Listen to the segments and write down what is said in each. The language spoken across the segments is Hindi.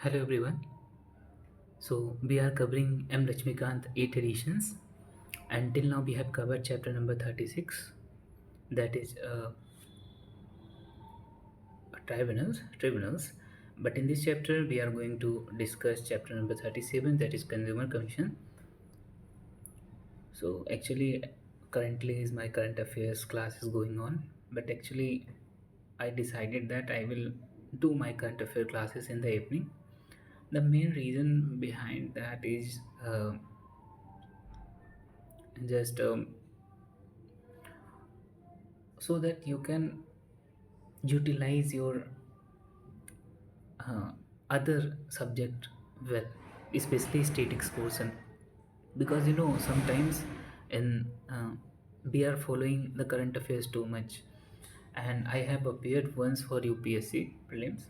Hello everyone. So we are covering M. Lakshmikant 8 editions. Until now we have covered chapter number 36, that is tribunals. But in this chapter we are going to discuss chapter number 37, that is Consumer Commission. So actually currently is my current affairs class is going on, but actually I decided that I will do my current affair classes in the evening. The main reason behind that is just so that you can utilize your uh, other subject well, especially statics portion, because sometimes in we are following the current affairs too much. And I have appeared once for UPSC prelims,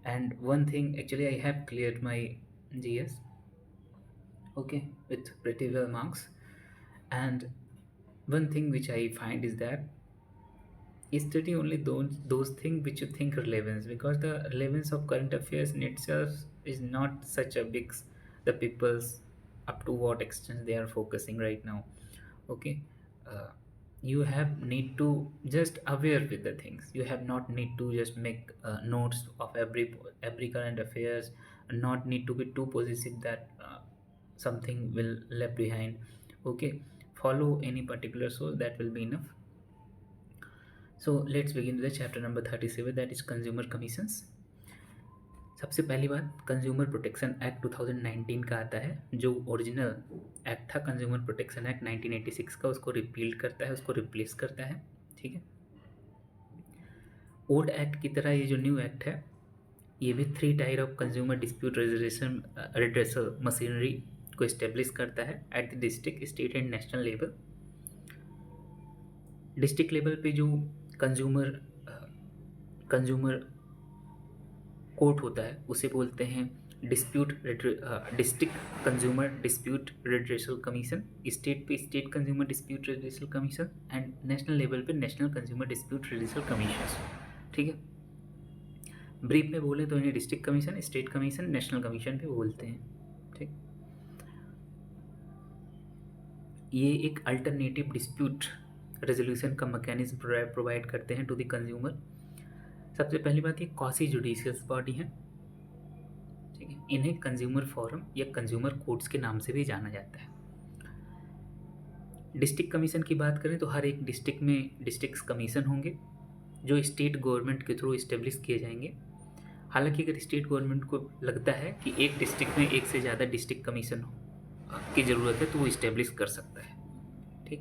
and one thing, actually I have cleared my GS, okay, with pretty well marks. And one thing which I find is that study only those things which you think relevance, because the relevance of current affairs in itself is not such a big the people's up to what extent they are focusing right now. Okay. uh, you have need to just aware with the things, you have not need to just make notes of every current affairs, not need to be too possessive that something will left behind. Okay, follow any particular source, that will be enough. So let's begin with the chapter number 37, that is Consumer Commissions. सबसे पहली बात, कंज्यूमर प्रोटेक्शन एक्ट 2019 का आता है, जो ओरिजिनल एक्ट था कंज्यूमर प्रोटेक्शन एक्ट 1986 का, उसको रिपील करता है, उसको रिप्लेस करता है। ठीक है। ओल्ड एक्ट की तरह ये जो न्यू एक्ट है, ये भी 3 tyre of consumer dispute resolution redressal machinery को इस्टेब्लिश करता है at the district, state and national level. District level पे जो कंज्यूमर कंज्यूमर कोर्ट होता है उसे बोलते हैं district consumer dispute redressal commission. State पे state consumer dispute redressal commission, and national level पे national consumer dispute redressal commission. ठीक है। ब्रीफ में बोले तो इन्हें district commission, state commission, national commission भी बोलते हैं। ठीक। ये एक अल्टरनेटिव डिस्प्यूट रेजोल्यूशन का मैकेनिज्म प्रोवाइड करते हैं टू द कंज्यूमर। सबसे पहली बात, ये क्वासी जुडिशियल बॉडी है। ठीक है। इन्हें कंज्यूमर फोरम या कंज्यूमर कोर्ट्स के नाम से भी जाना जाता है। डिस्ट्रिक्ट कमीशन की बात करें तो हर एक डिस्ट्रिक्ट में डिस्ट्रिक्ट कमीशन होंगे जो स्टेट गवर्नमेंट के थ्रू इस्टेब्लिश किए जाएंगे। हालांकि अगर स्टेट गवर्नमेंट को लगता है कि एक डिस्ट्रिक्ट में एक से ज़्यादा डिस्ट्रिक्ट कमीशन की ज़रूरत है तो वो इस्टेब्लिश कर सकता है। ठीक।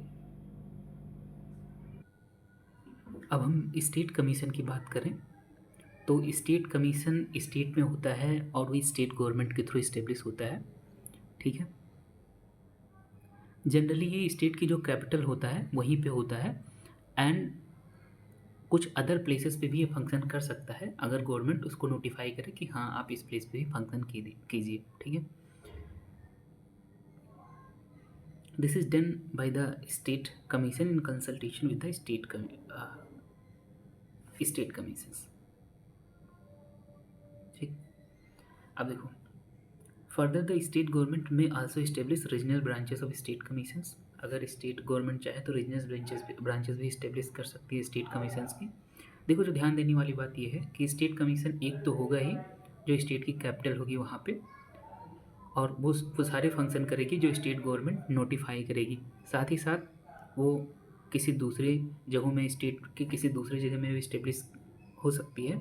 अब हम स्टेट कमीशन की बात करें तो स्टेट कमीशन स्टेट में होता है और वो स्टेट गवर्नमेंट के थ्रू इस्टेब्लिश होता है। ठीक है। जनरली ये स्टेट की जो कैपिटल होता है वहीं पे होता है, एंड कुछ अदर प्लेसेस पे भी ये फंक्शन कर सकता है अगर गवर्नमेंट उसको नोटिफाई करे कि हाँ आप इस प्लेस पे भी फंक्शन कीजिए। ठीक है। This is done by the state commission in consultation with the state commissions. ठीक। अब देखो, फर्दर द स्टेट गवर्नमेंट में also establish regional branches of state commissions. अगर स्टेट गवर्नमेंट चाहे तो रीजनल ब्रांचेस भी इस्टेब्लिश कर सकती है स्टेट कमीशंस की। देखो, जो ध्यान देने वाली बात यह है कि स्टेट कमीशन एक तो होगा ही जो स्टेट की कैपिटल होगी वहाँ पे, और वो सारे फंक्शन करेगी जो स्टेट गवर्नमेंट नोटिफाई करेगी। साथ ही साथ वो किसी दूसरे जगहों में, स्टेट की किसी दूसरे जगह में भी इस्टेब्लिश हो सकती है,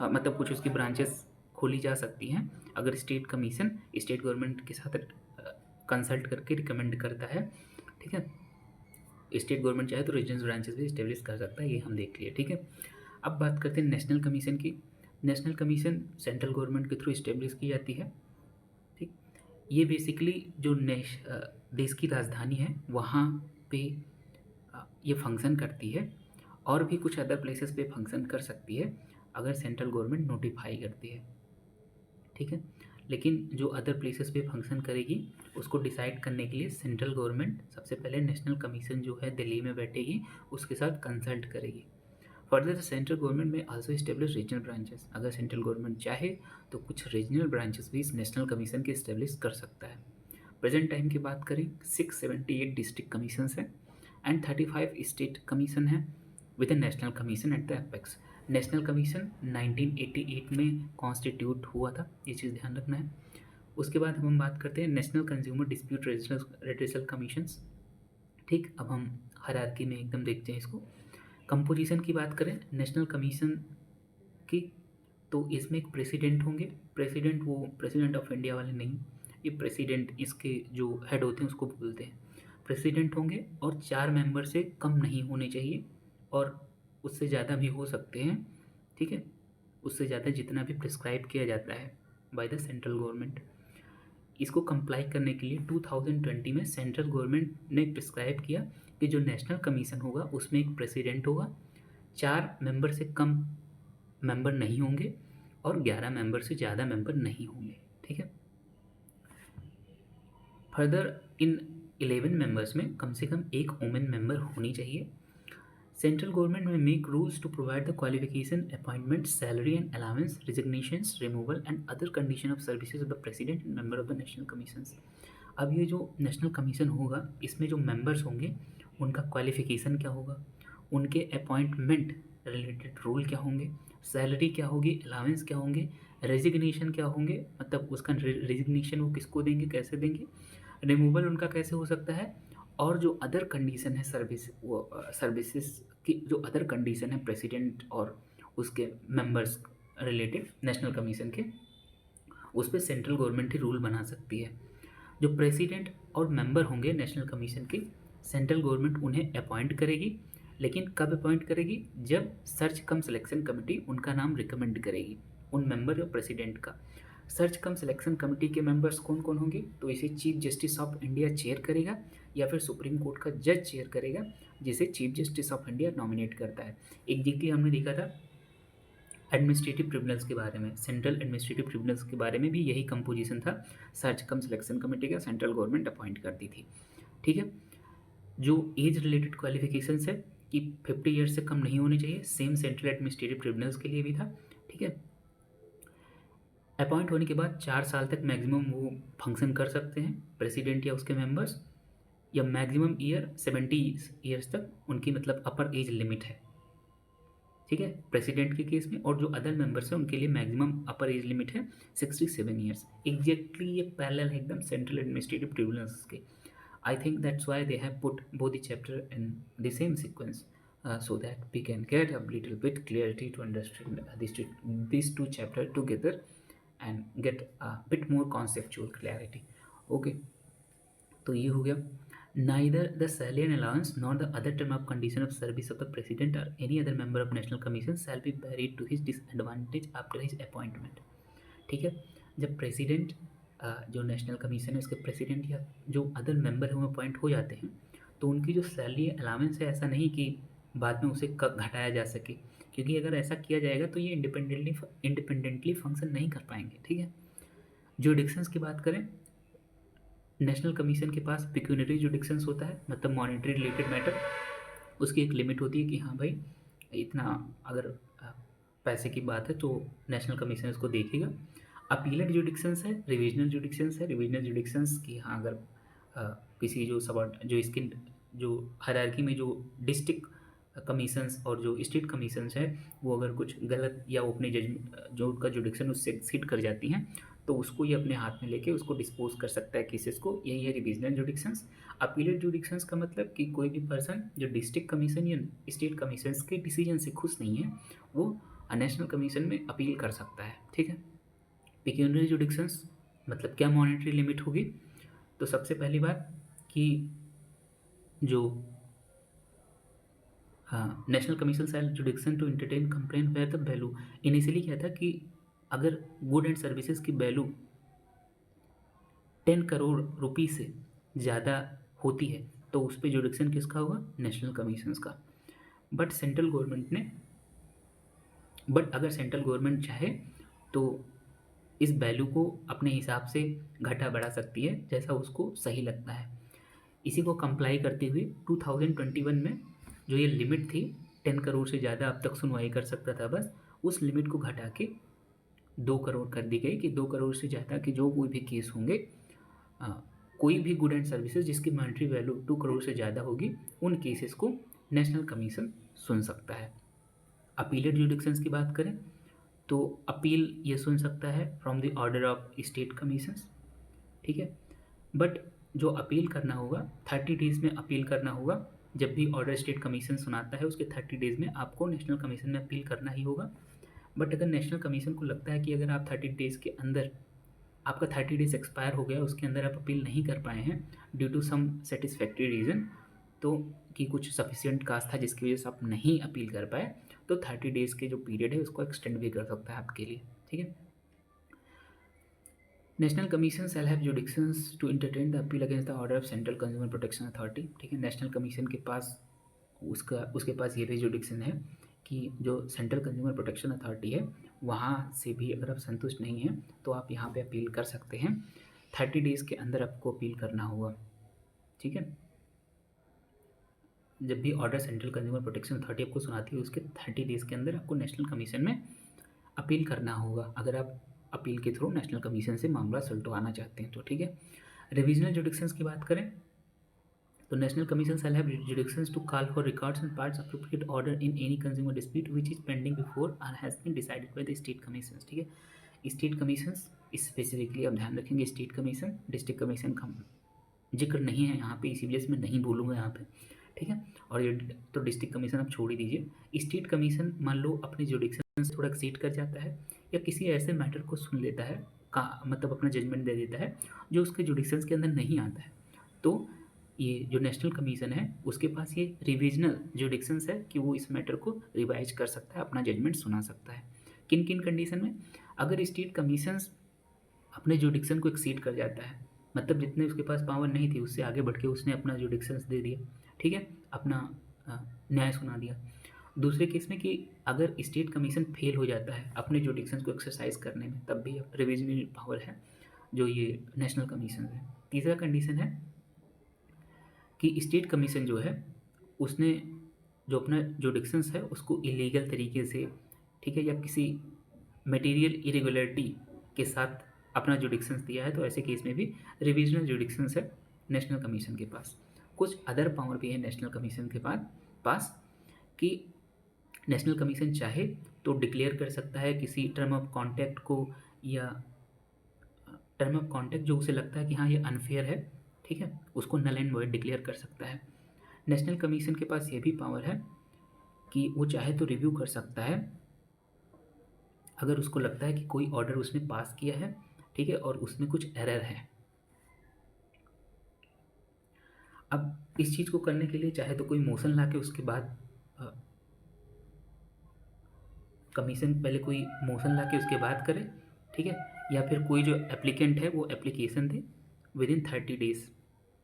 मतलब कुछ उसकी ब्रांचेस खोली जा सकती हैं अगर स्टेट कमीशन स्टेट गवर्नमेंट के साथ कंसल्ट करके रिकमेंड करता है। ठीक है। स्टेट गवर्नमेंट चाहे तो रीजनल ब्रांचेस भी इस्टेब्लिश कर सकता है, ये हम देख लिए। ठीक है। अब बात करते हैं नेशनल कमीशन की। नेशनल कमीशन सेंट्रल गवर्नमेंट के थ्रू इस्टेब्लिश की जाती है। ठीक। ये बेसिकली जो देश की राजधानी है वहाँ पे ये फंक्शन करती है, और भी कुछ अदर प्लेसेस पे फंक्शन कर सकती है अगर सेंट्रल गवर्नमेंट नोटिफाई करती है। ठीक है। लेकिन जो अदर प्लेसेस पे फंक्शन करेगी उसको डिसाइड करने के लिए सेंट्रल गवर्नमेंट सबसे पहले नेशनल कमीशन जो है दिल्ली में बैठेगी, उसके साथ कंसल्ट करेगी। फर्दर द सेंट्रल गवर्नमेंट में आल्सो इस्टेब्लिश रीजनल ब्रांचेस, अगर सेंट्रल गवर्नमेंट चाहे तो कुछ रीजनल ब्रांचेस भी इस नेशनल कमीशन के इस्टेब्लिश कर सकता है। प्रेजेंट टाइम की बात करें 678 डिस्ट्रिक्ट कमीशंस हैं एंड 35 स्टेट कमीशन है with A national commission at the apex. National commission 1988 में कॉन्स्टिट्यूट हुआ था, ये चीज़ ध्यान रखना है। उसके बाद हम बात करते हैं national consumer dispute redressal commissions. ठीक, अब हम हायरार्की में एकदम देखते हैं इसको। कंपोजिशन की बात करें नेशनल कमीशन की, तो इसमें एक प्रेसिडेंट होंगे। प्रेसिडेंट वो प्रेसिडेंट ऑफ इंडिया वाले नहीं, ये प्रेसिडेंट इसके जो हेड होते हैं उसको बोलते हैं। प्रेसिडेंट होंगे और 4 मेंबर से कम नहीं होने चाहिए और उससे ज़्यादा भी हो सकते हैं, ठीक है, उससे ज़्यादा जितना भी प्रिस्क्राइब किया जाता है बाय द सेंट्रल गवर्नमेंट। इसको कंप्लाई करने के लिए 2020 में सेंट्रल गवर्नमेंट ने प्रिस्क्राइब किया कि जो नेशनल कमीशन होगा उसमें एक प्रेसिडेंट होगा, 4 मेंबर से कम मेंबर नहीं होंगे और 11 मेंबर से ज़्यादा मेंबर नहीं होंगे, ठीक है। फर्दर इन 11 मेंबर्स में कम से कम एक वुमेन मेंबर होनी चाहिए। सेंट्रल गवर्नमेंट में make rules to provide the qualification, appointment, salary and allowance, resignations, removal and other condition of services of the president and member of the national commissions. अब ये जो नेशनल कमीशन होगा इसमें जो मेंबर्स होंगे उनका क्वालिफिकेशन क्या होगा, उनके अपॉइंटमेंट रिलेटेड रूल क्या होंगे, सैलरी क्या होगी, अलाउंस क्या होंगे, रेजिग्नेशन क्या होंगे, मतलब उसका रेजिग्नेशन वो किसको देंगे, कैसे देंगे, रिमूवल उनका कैसे हो सकता है, और जो अदर कंडीशन है सर्विसेज की जो अदर कंडीशन है प्रेसिडेंट और उसके मेंबर्स रिलेटेड नेशनल कमीशन के, उस पर सेंट्रल गवर्नमेंट ही रूल बना सकती है। जो प्रेसिडेंट और मेंबर होंगे नेशनल कमीशन के, सेंट्रल गवर्नमेंट उन्हें अपॉइंट करेगी, लेकिन कब अपॉइंट करेगी, जब सर्च कम सिलेक्शन कमेटी उनका नाम रिकमेंड करेगी उन मेंबर या प्रेसिडेंट का। सर्च कम सिलेक्शन कमेटी के मेंबर्स कौन कौन होंगे, तो इसे chief justice of India chair करेगा या फिर सुप्रीम कोर्ट का जज चेयर करेगा, जिसे chief justice of India nominate करता है। एग्जैक्टली हमने देखा था एडमिनिस्ट्रेटिव ट्रिब्यूनल्स के बारे में, सेंट्रल एडमिनिस्ट्रेटिव ट्रिब्यूनल्स के बारे में भी यही कंपोजिशन था, सर्च कम सिलेक्शन कमेटी का सेंट्रल गवर्नमेंट अपॉइंट करती थी, ठीक है। जो एज रिलेटेड क्वालिफिकेशंस है कि 50 ईयर्स से कम नहीं होने चाहिए, सेम सेंट्रल एडमिनिस्ट्रेटिव ट्रिब्यूनल्स के लिए भी था, ठीक है। अपॉइंट होने के बाद 4 साल तक मैक्सिमम वो फंक्शन कर सकते हैं प्रेसिडेंट या उसके मेंबर्स, या मैक्सिमम ईयर 70 ईयर्स तक उनकी मतलब अपर एज लिमिट है, ठीक है, प्रेसिडेंट के केस में। और जो अदर मेंबर्स हैं उनके लिए मैक्सिमम अपर एज लिमिट है 67 ईयर्स। एग्जैक्टली ये पैरेलल है एकदम सेंट्रल एडमिनिस्ट्रेटिव ट्रिब्यूनल्स के। I think that's why they have put both the chapter in the same sequence, so that we can get a little bit clarity to understand these two chapters together and get a bit more conceptual clarity. Okay, तो ये हो गया। Neither the salary and allowance nor the other term of condition of service of the president or any other member of national commission shall be varied to his disadvantage after his appointment। ठीक है, जब प्रेसिडेंट जो नेशनल कमीशन है उसके प्रेसिडेंट या जो अदर मेंबर हैं वो अपॉइंट हो जाते हैं, तो उनकी जो सैलरी अलाउंस है ऐसा नहीं कि बाद में उसे घटाया जा सके, क्योंकि अगर ऐसा किया जाएगा तो ये इंडिपेंडेंटली फंक्शन नहीं कर पाएंगे, ठीक है। जुडिक्शंस की बात करें, नेशनल कमीशन के पास पिक्यूनरी जुडिक्शंस होता है, मतलब मॉनेटरी रिलेटेड मैटर, उसकी एक लिमिट होती है कि हाँ भाई इतना अगर पैसे की बात है तो नेशनल कमीशन इसको देखेगा। अपीलेट जुडिक्शंस है, रिविजनल जुडिक्शंस है। रिविजनल जुडिक्शंस की हाँ अगर किसी जो इसके जो हायरार्की में जो डिस्ट्रिक्ट कमीशंस और जो स्टेट कमीशंस है वो अगर कुछ गलत या वो अपने जो उनका जुडिक्शन उससे एक्सीड कर जाती हैं तो उसको ये अपने हाथ में लेके उसको डिस्पोज कर सकता है केसेस को, यही है रिविजनल जुडिक्शंस। अपीलेट जुडिक्शंस का मतलब कि कोई भी पर्सन जो डिस्ट्रिक्ट कमीशन या स्टेट कमीशंस के डिसीजन से खुश नहीं है वो नेशनल कमीशन में अपील कर सकता है, ठीक है। पिक्यूनरी जुडिक्शंस मतलब क्या मॉनेटरी लिमिट होगी, तो सबसे पहली बात कि जो national commission shall jurisdiction to entertain complaint where the value, initially क्या था कि अगर गुड एंड सर्विसेज की वैल्यू 10 करोड़ रुपये से ज़्यादा होती है तो उस पर जुडिक्शन किसका होगा, नेशनल कमीशंस का। बट अगर सेंट्रल गवर्नमेंट चाहे तो इस वैल्यू को अपने हिसाब से घटा बढ़ा सकती है जैसा उसको सही लगता है। इसी को कंप्लाई करते हुए 2021 में जो ये लिमिट थी 10 करोड़ से ज़्यादा अब तक सुनवाई कर सकता था, बस उस लिमिट को घटा के 2 करोड़ कर दी गई कि 2 करोड़ से ज़्यादा के जो कोई भी केस होंगे, अ, कोई भी गुड एंड सर्विसेज जिसकी मॉनेटरी वैल्यू 2 करोड़ से ज़्यादा होगी, उन केसेस को नेशनल कमीशन सुन सकता है। अपीलेट जुडिक्शंस की बात करें तो अपील ये सुन सकता है from the order of state commissions, ठीक है। बट जो अपील करना होगा 30 डेज़ में अपील करना होगा। जब भी ऑर्डर स्टेट कमीशन सुनाता है उसके 30 डेज़ में आपको नेशनल कमीशन में अपील करना ही होगा। बट अगर नेशनल कमीशन को लगता है कि अगर आप 30 डेज़ के अंदर, आपका 30 डेज़ एक्सपायर हो गया, उसके अंदर आप अपील नहीं कर पाए हैं due to some satisfactory reason, तो कि कुछ सफिशिएंट काज था जिसकी वजह से आप नहीं अपील कर पाए, तो 30 डेज़ के जो पीरियड है उसको एक्सटेंड भी कर सकता है आपके लिए, ठीक है। National commission shall have jurisdictions to entertain the appeal against the order of central consumer protection authority, ठीक है। नेशनल कमीशन के पास उसके पास ये भी जुडिक्शन है कि जो सेंट्रल कंज्यूमर प्रोटेक्शन अथॉरिटी है वहाँ से भी अगर आप संतुष्ट नहीं हैं तो आप यहाँ पे अपील कर सकते हैं। 30 डेज़ के अंदर आपको अपील करना होगा, ठीक है। जब भी order central consumer protection authority आपको सुनाती है उसके 30 डेज़ के अंदर आपको नेशनल कमीशन में अपील करना होगा, अगर आप अपील के थ्रू नेशनल कमीशन से मामला सुलटवाना चाहते हैं तो, ठीक है। रिविजनल जुडिक्शंस की बात करें तो national commission shall have jurisdictions to call for records and parts appropriate order in any consumer dispute which is pending before और has been decided by the state commissions, ठीक है। स्टेट कमीशंस स्पेसिफिकली आप ध्यान रखेंगे, स्टेट कमीशन डिस्ट्रिक्ट कमीशन का जिक्र नहीं है यहाँ पे, इसी वजह से मैं नहीं बोलूँगा यहाँ पे, ठीक है। और ये तो डिस्ट्रिक्ट कमीशन आप छोड़ ही दीजिए। स्टेट कमीशन मान लो अपने जुडिक्शन से थोड़ा एक्सीड कर जाता है या किसी ऐसे मैटर को सुन लेता है का मतलब अपना जजमेंट दे देता है जो उसके जुडिक्शंस के अंदर नहीं आता है, तो ये जो नेशनल कमीशन है उसके पास ये रिविजनल जुडिक्शंस है कि वो इस मैटर को रिवाइज कर सकता है, अपना जजमेंट सुना सकता है। किन किन कंडीशन में, अगर स्टेट कमीशंस अपने जुडिक्शन को एक्सीड कर जाता है, मतलब जितने उसके पास पावर नहीं थी उससे आगे बढ़ के उसने अपना जुडिक्शंस दे दिया, ठीक है, अपना न्याय सुना दिया। दूसरे केस में कि अगर स्टेट कमीशन फेल हो जाता है अपने जुडिक्शंस को एक्सरसाइज करने में, तब भी रिविजनल पावर है जो ये नेशनल कमीशन है। तीसरा कंडीशन है कि स्टेट कमीशन जो है उसने जो अपना जुडिक्शंस है उसको इलीगल तरीके से, ठीक है, या किसी मटेरियल इरेगुलरिटी के साथ अपना जुडिक्शंस दिया है, तो ऐसे केस में भी रिविजनल जुडिक्शंस है नेशनल कमीशन के पास। कुछ अदर पावर भी है नेशनल कमीशन के पास कि नेशनल कमीशन चाहे तो डिक्लेयर कर सकता है किसी टर्म ऑफ कॉन्टैक्ट को, या टर्म ऑफ कॉन्टैक्ट जो उसे लगता है कि हाँ ये अनफेयर है, ठीक है, उसको नल एंड वॉइड डिक्लेयर कर सकता है। नेशनल कमीशन के पास ये भी पावर है कि वो चाहे तो रिव्यू कर सकता है अगर उसको लगता है कि कोई ऑर्डर उसने पास किया है, ठीक है, और उसमें कुछ एरर है। अब इस चीज़ को करने के लिए चाहे तो कोई मोशन ला के उसके बाद कमीशन पहले कोई मोशन ला के उसके बाद करे, ठीक है, या फिर कोई जो एप्लीकेंट है वो application they with in 30 days,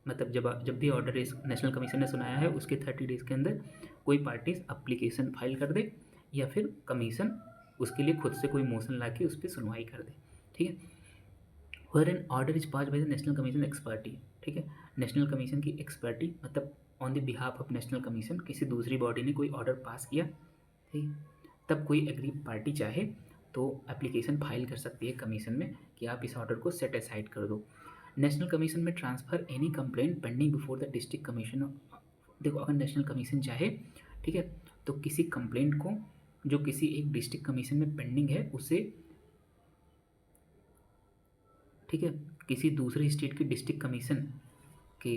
मतलब जब भी ऑर्डर इस नेशनल कमीशन ने सुनाया है उसके 30 डेज़ के अंदर कोई पार्टीज एप्लीकेशन फाइल कर दे या फिर कमीशन उसके लिए खुद से कोई मोशन ला के उस पर सुनवाई कर दे, ठीक है। Where an order is pass by the national commission ex parte, ठीक है, नेशनल कमीशन की एक्सपर्टी मतलब on the behalf of national commission किसी दूसरी बॉडी ने कोई ऑर्डर पास किया, ठीक, तब कोई एग्री पार्टी चाहे तो एप्लीकेशन फाइल कर सकती है कमीशन में कि आप इस ऑर्डर को सेट असाइड कर दो। नेशनल कमीशन में transfer any complaint pending before the district commission, देखो अगर नेशनल कमीशन चाहे, ठीक है, तो किसी कंप्लेंट को जो किसी एक डिस्ट्रिक्ट कमीशन में पेंडिंग है उसे, ठीक है, किसी दूसरे स्टेट के डिस्ट्रिक्ट कमीशन के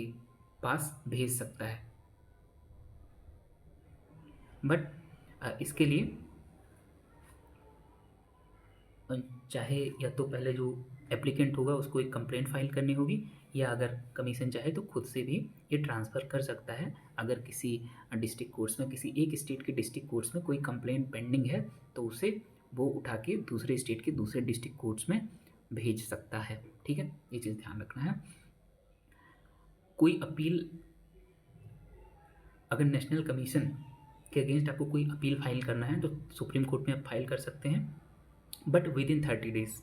पास भेज सकता है। बट इसके लिए चाहे या तो पहले जो एप्लीकेंट होगा उसको एक कंप्लेंट फाइल करनी होगी, या अगर कमीशन चाहे तो खुद से भी ये ट्रांसफ़र कर सकता है। अगर किसी डिस्ट्रिक्ट कोर्ट्स में, किसी एक स्टेट के डिस्ट्रिक्ट कोर्ट्स में कोई कंप्लेंट पेंडिंग है तो उसे वो उठा के दूसरे स्टेट के दूसरे डिस्ट्रिक्ट कोर्ट्स में भेज सकता है, ठीक है, ये चीज़ ध्यान रखना है। कोई अपील, अगर नेशनल कमीशन के अगेंस्ट आपको कोई अपील फाइल करना है तो सुप्रीम कोर्ट में आप फाइल कर सकते हैं, बट विद इन 30 डेज़,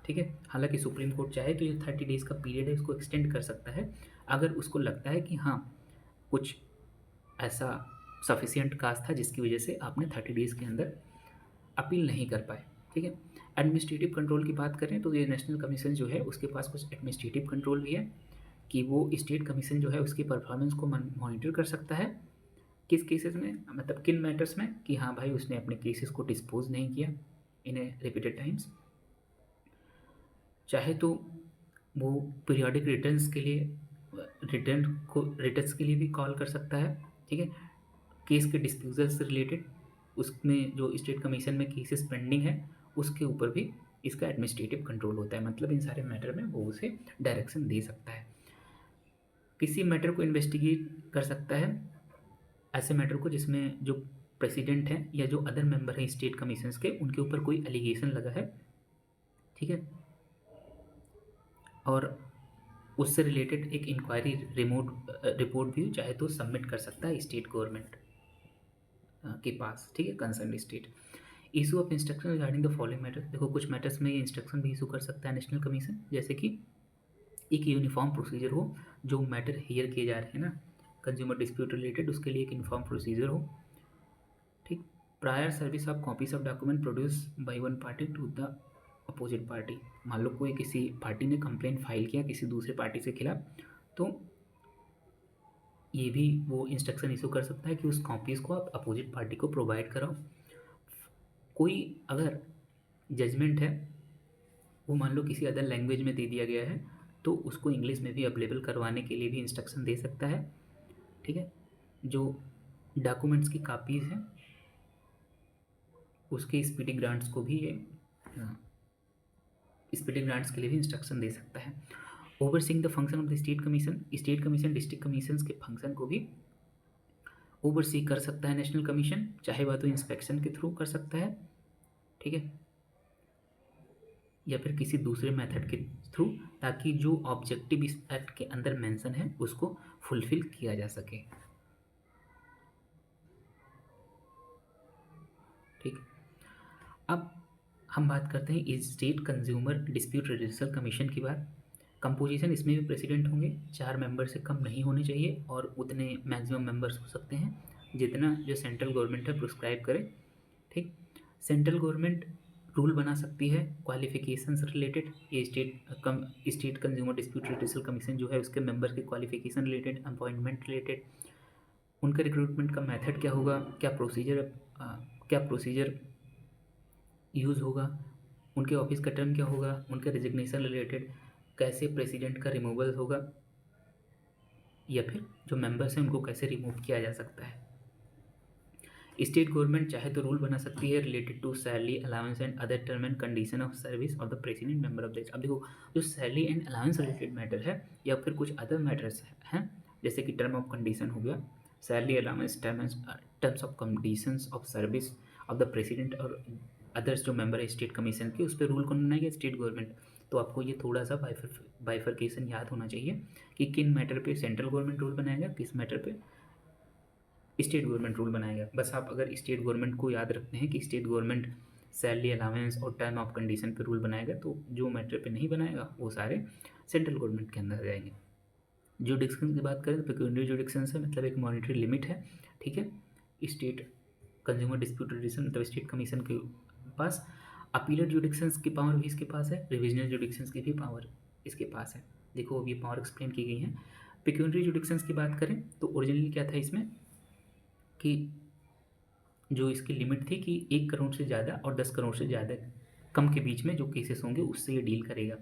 ठीक है। हालांकि सुप्रीम कोर्ट चाहे तो ये 30 डेज़ का पीरियड है इसको एक्सटेंड कर सकता है अगर उसको लगता है कि हाँ कुछ ऐसा सफिशिएंट काज था जिसकी वजह से आपने 30 डेज़ के अंदर अपील नहीं कर पाए। ठीक है। एडमिनिस्ट्रेटिव कंट्रोल की बात करें तो ये नेशनल कमीशन जो है उसके पास कुछ एडमिनिस्ट्रेटिव कंट्रोल भी है कि वो स्टेट कमीशन जो है उसकी परफॉर्मेंस को मॉनिटर कर सकता है। किस केसेस में, मतलब किन मैटर्स में, कि हाँ भाई उसने अपने केसेस को डिस्पोज नहीं किया इन रिपीटेड टाइम्स। चाहे तो वो पीरियोडिक रिटर्न्स के लिए रिटर्न्स के लिए भी कॉल कर सकता है। ठीक है। केस के डिस्पोजल से रिलेटेड उसमें जो स्टेट कमीशन में केसेस पेंडिंग है उसके ऊपर भी इसका एडमिनिस्ट्रेटिव कंट्रोल होता है, मतलब इन सारे मैटर में वो उसे डायरेक्शन दे सकता है। किसी मैटर को इन्वेस्टिगेट कर सकता है, ऐसे मैटर को जिसमें जो प्रेसिडेंट हैं या जो अदर मेंबर हैं स्टेट कमीशंस के उनके ऊपर कोई एलिगेशन लगा है। ठीक है। और उससे रिलेटेड एक इंक्वायरी रिपोर्ट भी चाहे तो सबमिट कर सकता है स्टेट गवर्नमेंट के पास। ठीक है, concern state. Issue of instruction regarding the following matter, देखो कुछ मैटर्स में ये इंस्ट्रक्शन भी इशू कर सकता है नेशनल कमीशन, जैसे कि एक यूनिफॉर्म प्रोसीजर हो, जो मैटर हियर किए जा रहे हैं ना कंज्यूमर डिस्प्यूट रिलेटेड, उसके लिए एक यूनिफॉर्म प्रोसीजर हो। ठीक। Prior service of copies of document produce by one party to the opposite party, मान लो कोई किसी पार्टी ने कंप्लेंट फाइल किया किसी दूसरे पार्टी के खिलाफ, तो ये भी वो इंस्ट्रक्शन इशू कर सकता है कि उस कॉपीज़ को आप अपोजिट पार्टी को प्रोवाइड कराओ। कोई अगर जजमेंट है वो मान लो किसी अदर लैंग्वेज में दे दिया गया है तो उसको इंग्लिश में भी अवेलेबल करवाने के लिए भी इंस्ट्रक्शन दे सकता है। ठीक है। जो डॉक्यूमेंट्स की कापीज़ हैं उसके स्पीडी ग्रांट्स को भी ये स्पीडी ग्रांट्स के लिए भी इंस्ट्रक्शन दे सकता है। Overseeing the function of the state commission district commission के फंक्शन को भी ओवरसी कर सकता है नेशनल कमीशन, चाहे वह तो इंस्पेक्शन के थ्रू कर सकता है। ठीक है। या फिर किसी दूसरे मेथड के थ्रू, ताकि जो ऑब्जेक्टिव इस एक्ट के अंदर मेंशन है उसको फुलफिल किया जा सके। ठीक। अब हम बात करते हैं स्टेट कंज्यूमर डिस्प्यूट रिड्यूसल कमीशन की बात। कंपोजिशन इसमें भी प्रेसिडेंट होंगे, 4 मेंबर से कम नहीं होने चाहिए और उतने मैक्सिमम मेंबर्स हो सकते हैं जितना जो सेंट्रल गवर्नमेंट है प्रिस्क्राइब करे। ठीक। सेंट्रल गवर्नमेंट रूल बना सकती है क्वालिफिकेशन से रिलेटेड, ये स्टेट कंज्यूमर डिस्प्यूट रिड्यूसल कमीशन जो है उसके मेंबर के क्वालिफिकेशन रिलेटेड, अपॉइंटमेंट रिलेटेड, उनका रिक्रूटमेंट का मेथड क्या होगा, क्या प्रोसीजर यूज़ होगा, उनके ऑफिस का टर्म क्या होगा, उनके रेजिग्नेशन रिलेटेड कैसे प्रेसिडेंट का रिमूवल होगा, या फिर जो मेंबर्स हैं उनको कैसे रिमूव किया जा सकता है। स्टेट गवर्नमेंट चाहे तो रूल बना सकती है related to salary allowance and other term and condition of service of the president member of the. अब देखो जो salary and allowance related matter है या फिर कुछ अदर मैटर्स हैं जैसे कि टर्म ऑफ कंडीशन हो गया, salary allowance, terms of conditions of service of the president और अदर्स जो मेंबर है स्टेट कमीशन के, उस पर रूल कौन बनाएगा, स्टेट गवर्नमेंट। तो आपको ये थोड़ा सा बाइफरकेशन याद होना चाहिए कि किन मैटर पे सेंट्रल गवर्नमेंट रूल बनाएगा, किस मैटर पे स्टेट गवर्नमेंट रूल बनाएगा। बस आप अगर स्टेट गवर्नमेंट को याद रखते हैं कि स्टेट गवर्नमेंट सैलरी अलाउंस और टर्म ऑफ कंडीशन पे रूल बनाएगा, तो जो मैटर पे नहीं बनाएगा वो सारे सेंट्रल गवर्नमेंट के अंदर आ जाएंगे। जुडिक्शन की बात करें तो पेक्यूनियरी जुडिक्शन से मतलब एक मॉनिटरी लिमिट है। ठीक है। स्टेट कंज्यूमर डिस्प्यूट रिड्यूसल मतलब स्टेट कमीशन के पास, अपीलेट जुडिक्शंस की पावर भी इसके पास है, रिविजनल जुडिक्शंस की भी पावर इसके पास है। देखो अब ये पावर एक्सप्लेन की गई है। पेक्यूनियरी जुडिक्शंस की बात करें तो ओरिजिनली क्या था इसमें कि जो इसकी लिमिट थी कि 1 करोड़ से ज़्यादा और 10 करोड़ से ज़्यादा कम के बीच में जो केसेस होंगे उससे ये डील करेगा।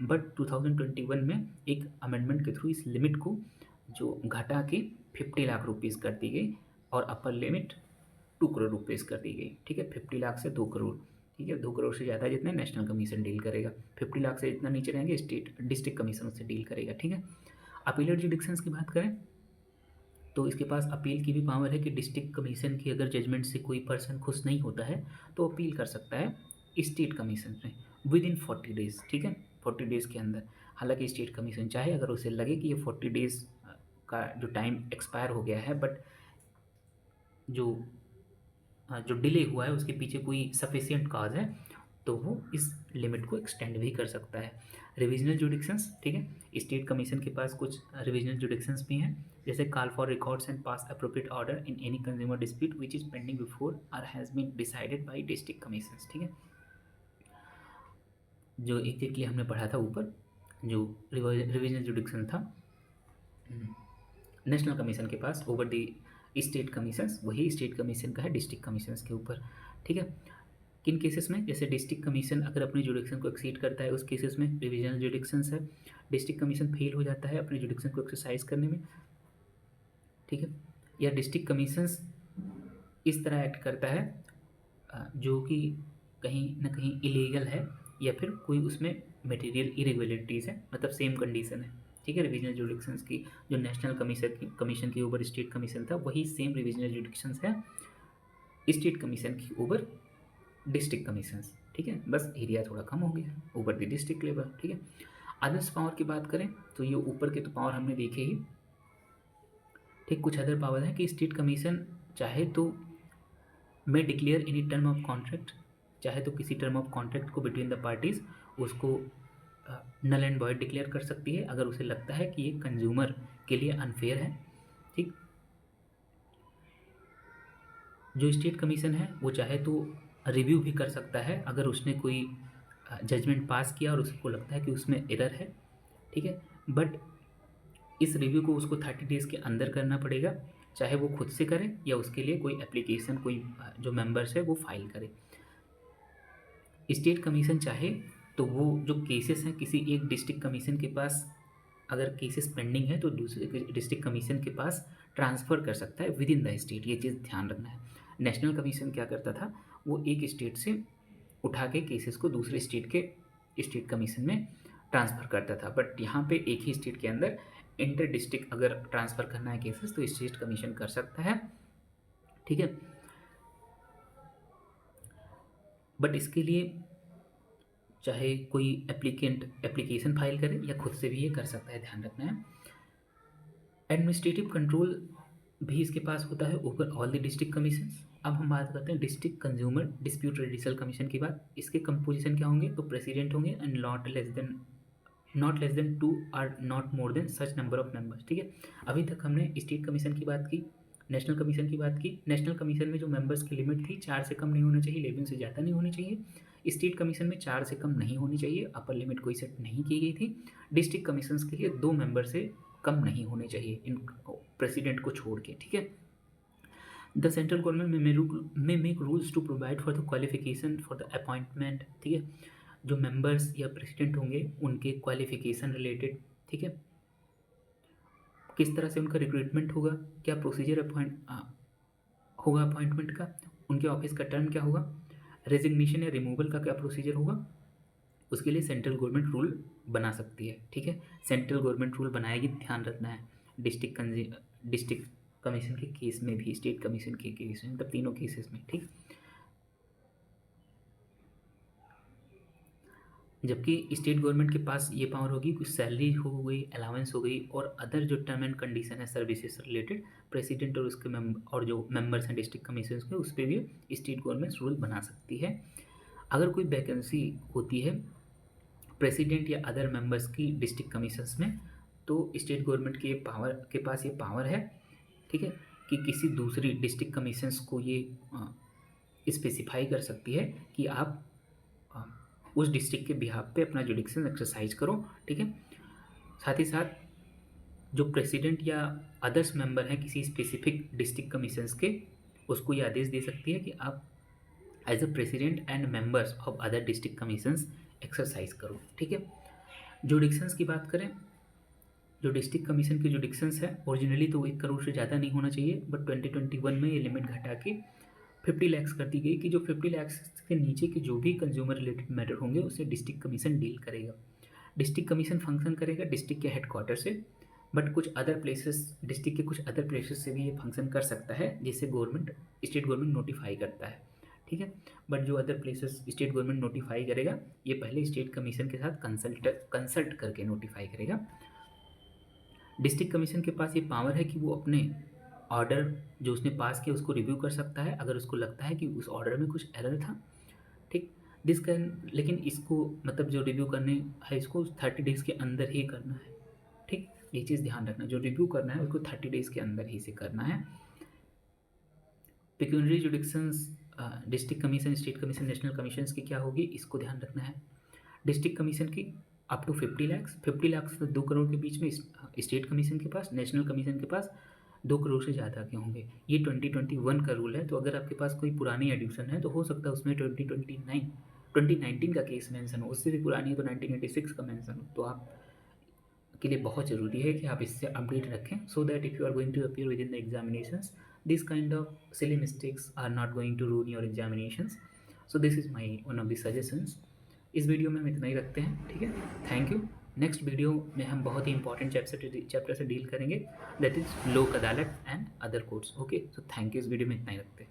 बट 2021 में एक अमेंडमेंट के थ्रू इस लिमिट को जो घटा के 50 लाख रुपीज़ कर दी गई और अपर लिमिट 2 करोड़ रुपीज़ कर दी गई। ठीक है। 50 लाख से 2 करोड़। ठीक है। 2 करोड़ से ज़्यादा जितने नेशनल कमीशन डील करेगा, 50 लाख से जितना नीचे रहेंगे स्टेट डिस्ट्रिक्ट कमीशन उससे डील करेगा। ठीक है। अपीलेट जुडिक्शंस की बात करें तो इसके पास अपील की भी पावर है कि डिस्ट्रिक्ट कमीशन की अगर जजमेंट से कोई पर्सन खुश नहीं होता है तो अपील कर सकता है स्टेट कमीशन में विद इन 40 डेज़। ठीक है। 40 डेज़ के अंदर, हालांकि स्टेट कमीशन चाहे अगर उसे लगे कि ये 40 डेज़ का जो टाइम एक्सपायर हो गया है बट जो जो डिले हुआ है उसके पीछे कोई सफिशिएंट काज है, तो वो इस लिमिट को एक्सटेंड भी कर सकता है। रिविजनल जुडिक्शंस, ठीक है, स्टेट कमीशन के पास कुछ रिविजनल जुडिक्शंस भी हैं, जैसे call for records and pass appropriate order in any consumer dispute which is pending before और has been decided by district commissions, ठीक है। जो एग्जैक्टली हमने पढ़ा था ऊपर, जो रिविजनल जुडिक्शन था नेशनल कमीशन के पास ओवर द स्टेट कमीशंस, वही स्टेट कमीशन का है डिस्ट्रिक्ट कमीशंस के ऊपर, ठीक है। किन केसेस में, जैसे डिस्ट्रिक्ट कमीशन अगर अपने जुडिक्शन को एक्सीड करता है उस केसेस में रिविजनल जुडिक्शंस है। डिस्ट्रिक्ट कमीशन फेल हो जाता है अपने जुडिक्शन को एक्सरसाइज करने में, ठीक है, या डिस्ट्रिक्ट कमीशंस इस तरह एक्ट करता है जो कि कहीं ना कहीं इलीगल है या फिर कोई उसमें मटेरियल इरेगुलरिटीज़ है, मतलब सेम कंडीशन है, ठीक है। रिविजनल जुडिक्शंस की जो नेशनल कमीशन के ऊपर स्टेट कमीशन था वही सेम रिविजनल जुडिक्शंस है स्टेट कमीशन के ऊपर डिस्ट्रिक्ट कमीशंस, ठीक है। बस एरिया थोड़ा कम हो गया ऊपर द डिस्ट्रिक्ट लेवल, ठीक है। अदर्स पावर की बात करें तो ये ऊपर के तो पावर हमने देखे ही, ठीक। कुछ अदर पावर है कि स्टेट कमीशन चाहे तो may declare any term of contract, चाहे तो किसी टर्म ऑफ कॉन्ट्रैक्ट को बिटवीन द पार्टीज उसको नल एंड वॉइड डिक्लेयर कर सकती है अगर उसे लगता है कि ये कंज्यूमर के लिए अनफेयर है, ठीक। जो स्टेट कमीशन है वो चाहे तो रिव्यू भी कर सकता है अगर उसने कोई जजमेंट पास किया और उसको लगता है कि उसमें एरर है, ठीक है। बट इस रिव्यू को उसको 30 डेज़ के अंदर करना पड़ेगा, चाहे वो खुद से करे या उसके लिए कोई एप्लीकेशन कोई जो मेंबर्स है वो फाइल करे। स्टेट कमीशन चाहे तो वो जो केसेस हैं किसी एक डिस्ट्रिक्ट कमीशन के पास अगर केसेस पेंडिंग है तो दूसरे डिस्ट्रिक्ट कमीशन के पास ट्रांसफ़र कर सकता है विद इन द स्टेट, ये चीज़ ध्यान रखना है। नेशनल कमीशन क्या करता था, वो एक स्टेट से उठा के केसेस को दूसरे स्टेट के स्टेट कमीशन में ट्रांसफ़र करता था, बट यहाँ पे एक ही स्टेट के अंदर इंटर डिस्ट्रिक्ट अगर ट्रांसफ़र करना है केसेस तो स्टेट कमीशन कर सकता है, ठीक है। बट इसके लिए चाहे कोई एप्लीकेंट एप्लीकेशन फाइल करे या खुद से भी ये कर सकता है, ध्यान रखना है। एडमिनिस्ट्रेटिव कंट्रोल भी इसके पास होता है over all the district commissions. अब हम बात करते हैं district consumer dispute redressal commission की बात। इसके कंपोजिशन क्या होंगे, तो प्रेसिडेंट होंगे and not less than 2 or not more than such number of members, ठीक है। अभी तक हमने स्टेट कमीशन की बात की, नेशनल कमीशन की बात की। नेशनल कमीशन में जो मेंबर्स की लिमिट थी 4 से कम नहीं होना चाहिए, 11 से ज़्यादा नहीं होनी चाहिए। स्टेट कमीशन में 4 से कम नहीं होनी चाहिए, अपर लिमिट कोई सेट नहीं की गई थी। डिस्ट्रिक्ट कमीशंस के लिए 2 मेंबर से कम नहीं होने चाहिए इन प्रेसिडेंट को छोड़ के, ठीक है। द सेंट्रल गवर्नमेंट में make rules to provide for the qualification for the appointment, ठीक है। जो मेंबर्स या प्रेसिडेंट होंगे उनके क्वालिफिकेशन रिलेटेड, ठीक है, किस तरह से उनका रिक्रूटमेंट होगा, क्या प्रोसीजर होगा अपॉइंटमेंट का, उनके ऑफिस का टर्म क्या होगा, रेजिग्नेशन या रिमूवल का क्या प्रोसीजर होगा, उसके लिए सेंट्रल गवर्नमेंट रूल बना सकती है, ठीक है। सेंट्रल गवर्नमेंट रूल बनाएगी, ध्यान रखना है। डिस्ट्रिक्ट कमीशन के केस में भी, स्टेट कमीशन के केस में, मतलब तीनों केसेस में, ठीक। जबकि स्टेट गवर्नमेंट के पास ये पावर होगी कुछ सैलरी हो गई, अलाउंस हो गई और अदर जो टर्म एंड कंडीशन है सर्विसेज से रिलेटेड, प्रेसिडेंट और उसके और जो मेंबर्स हैं डिस्ट्रिक्ट कमीशन के, उस पर भी स्टेट गवर्नमेंट रूल बना सकती है। अगर कोई वैकेंसी होती है प्रेसिडेंट या अदर मेंबर्स की डिस्ट्रिक्ट कमीशंस में, तो स्टेट गवर्नमेंट के पास ये पावर है, ठीक है, कि किसी दूसरी डिस्ट्रिक्ट कमीशंस को ये स्पेसिफाई कर सकती है कि आप उस डिस्ट्रिक्ट के बिहाफ पे अपना जुडिक्शन एक्सरसाइज करो, ठीक है। साथ ही साथ जो प्रेसिडेंट या अदर्स मेंबर हैं किसी स्पेसिफिक डिस्ट्रिक्ट कमीशंस के, उसको ये आदेश दे सकती है कि आप as a president and members of other district commissions exercise करो, ठीक है। जुडिक्शंस की बात करें, जो डिस्ट्रिक्ट कमीशन के जुडिक्शंस है ओरिजिनली तो 1 करोड़ से ज़्यादा नहीं होना चाहिए, बट 2021 में ये लिमिट घटा के 50 लाख कर दी गई कि जो 50 लाख के नीचे के जो भी कंज्यूमर रिलेटेड मैटर होंगे उसे डिस्ट्रिक्ट कमीशन डील करेगा। डिस्ट्रिक्ट कमीशन फंक्शन करेगा डिस्ट्रिक्ट के हेडक्वार्टर से, बट कुछ अदर प्लेसेस, डिस्ट्रिक्ट के कुछ अदर प्लेसेस से भी ये फंक्शन कर सकता है जिसे स्टेट गवर्नमेंट नोटिफाई करता है, ठीक है। बट जो other places state government notify करेगा ये पहले स्टेट कमीशन के साथ कंसल्ट करके नोटिफाई करेगा। डिस्ट्रिक्ट कमीशन के पास ये पावर है कि वो अपने ऑर्डर जो उसने पास किया उसको रिव्यू कर सकता है अगर उसको लगता है कि उस ऑर्डर में कुछ एरर था, ठीक। दिस कैन, लेकिन इसको मतलब जो रिव्यू करने है इसको 30 डेज़ के अंदर ही करना है, ठीक? ये चीज़ ध्यान रखना, जो रिव्यू करना है उसको 30 डेज़ के अंदर ही से करना है। Pecuniary jurisdictions, district commission, state commission, national commissions की क्या होगी, इसको ध्यान रखना है। डिस्ट्रिक्ट कमीशन की अप टू 50 लाख से 2 करोड़ के बीच में स्टेट कमीशन के पास, नेशनल कमीशन के पास 2 करोड़ से ज़्यादा के होंगे। ये 2021 का रूल है, तो अगर आपके पास कोई पुरानी एडिशन है तो हो सकता है उसमें 2019 का केस मेंशन हो, उससे भी पुरानी है तो 1986 का मेंशन हो। तो आप के लिए बहुत ज़रूरी है कि आप इससे अपडेट रखें, so that if you are going to appear within the examinations, this kind of silly mistakes are not going to ruin your examinations. So this is my one of the suggestions. इस वीडियो में हम इतना ही रखते हैं, ठीक है? Thank you. नेक्स्ट वीडियो में हम बहुत ही इंपॉर्टेंट चैप्टर से डील करेंगे, दैट इज़ लोक अदालत and other courts. Okay, so thank you. इस वीडियो में इतना ही रखते हैं।